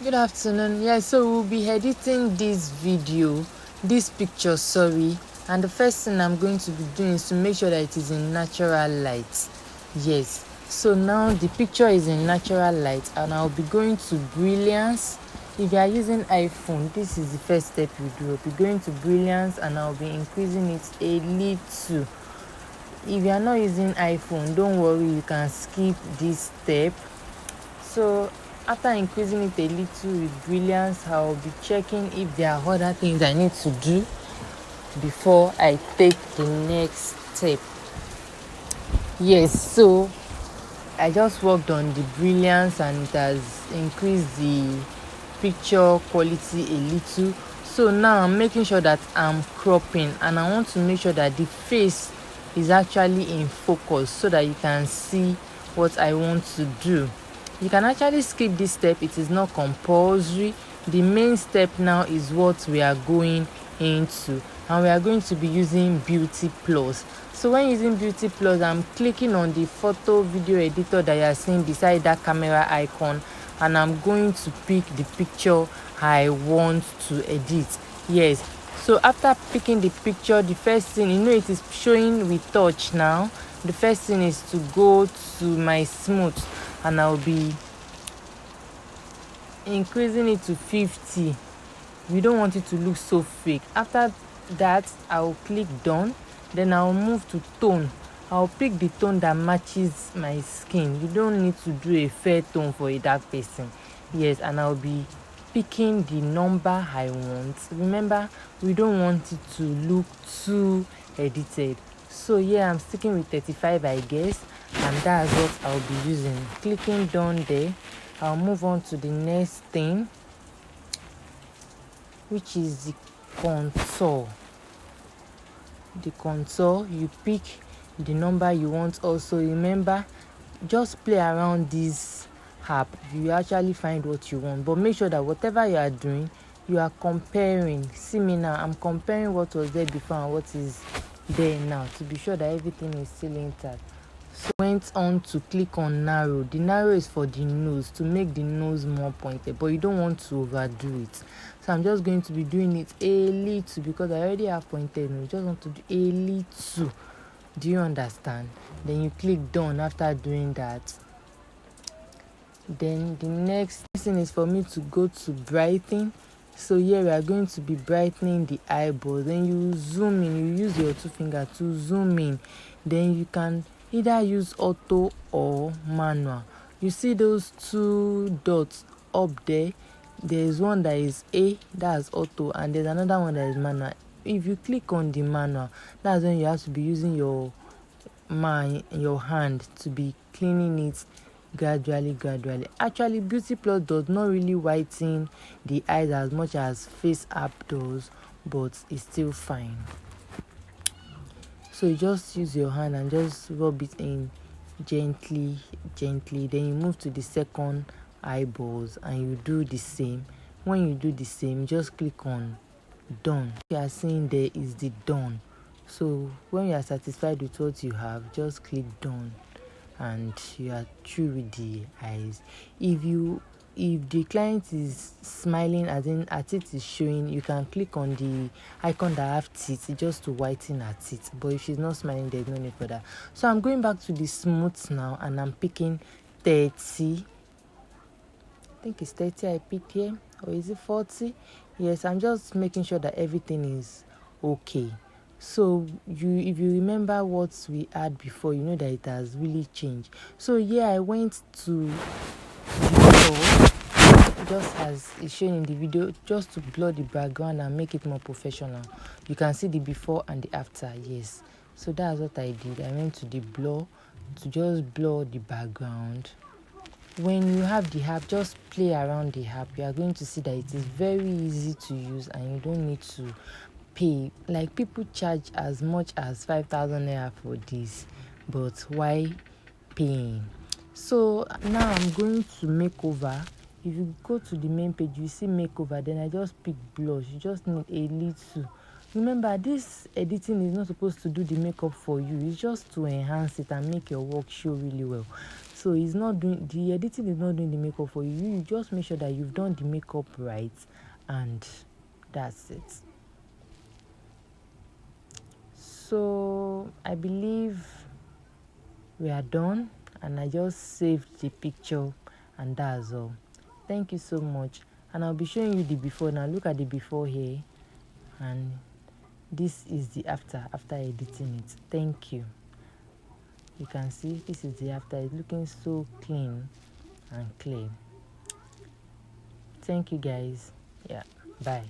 Good afternoon. Yeah, so we'll be editing this picture, sorry. And the first thing I'm going to be doing is to make sure that it is in natural light. Yes. So now the picture is in natural light, and I'll be going to Brilliance. If you are using iPhone, this is the first step you do. I'll be going to Brilliance and I'll be increasing it a little. If you are not using iPhone, don't worry, you can skip this step. So after increasing it a little with Brilliance, I'll be checking if there are other things I need to do before I take the next step. Yes, so I just worked on the Brilliance and it has increased the picture quality a little. So now I'm making sure that I'm cropping, and I want to make sure that the face is actually in focus so that you can see what I want to do. You can actually skip this step, it is not compulsory. The main step now is what we are going into, and we are going to be using Beauty Plus. So when using Beauty Plus, I'm clicking on the photo video editor that you are seeing beside that camera icon, and I'm going to pick the picture I want to edit. Yes, so after picking the picture, the first thing, it is showing with touch now. The first thing is to go to my smooth, and I'll be increasing it to 50. We don't want it to look so fake. After that, I'll click done. Then I'll move to tone. I'll pick the tone that matches my skin. You don't need to do a fair tone for a dark person. Yes, and I'll be picking the number I want. Remember, we don't want it to look too edited. So yeah, I'm sticking with 35, I guess, and that's what I'll be using. Clicking done there, I'll move on to the next thing, which is the contour. The contour, you pick the number you want. Also remember, just play around this app, you actually find what you want, but make sure that whatever you are doing, you are comparing. See me now, I'm comparing what was there before and what is there now to be sure that everything is still intact. So I went on to click on narrow. The narrow is for the nose, to make the nose more pointed, but you don't want to overdo it. So I'm just going to be doing it a little because I already have pointed nose. Just want to do a little. Do you understand? Then you click done after doing that. Then the next thing is for me to go to brighten. So here we are going to be brightening the eyebrow. Then you zoom in, you use your two fingers to zoom in. Then you can either use auto or manual. You see those two dots up there? There's one that is A, that's auto, and there's another one that is manual. If you click on the manual, that's when you have to be using your hand to be cleaning it gradually. Actually, Beauty Plus does not really whiten the eyes as much as Face App does, but it's still fine. So you just use your hand and just rub it in gently. Then you move to the second eyeballs and you do the same. When you do the same, just click on done. You are seeing there is the done. So when you are satisfied with what you have, just click done and you are through with the eyes. If the client is smiling as in her teeth is showing, you can click on the icon that have teeth just to whiten her teeth. But if she's not smiling, there's no need for that. So I'm going back to the smooth now and I'm picking 30. I think it's 30 I picked here, or is it 40? Yes, I'm just making sure that everything is okay. So if you remember what we had before, you know that it has really changed. So yeah, I went to before, just as it's shown in the video, just to blur the background and make it more professional. You can see the before and the after. Yes, so that's what I did. I went to the blur to just blur the background. When you have the app, just play around the app. You are going to see that it is very easy to use and you don't need to pay. Like, people charge as much as 5,000 naira for this, but why paying? So now I'm going to makeover. If you go to the main page, you see makeover, then I just pick blush. You just need a little. Remember, this editing is not supposed to do the makeup for you. It's just to enhance it and make your work show really well. so it's not doing the editing, is not doing the makeup for you. You just make sure that you've done the makeup right, and that's it. So I believe we are done, and I just saved the picture, and that's all. Thank you so much, and I'll be showing you the before. Now look at the before here, and this is the after editing it. Thank you. You can see this is the after. It's looking so clean and clear. Thank you guys. Yeah, bye.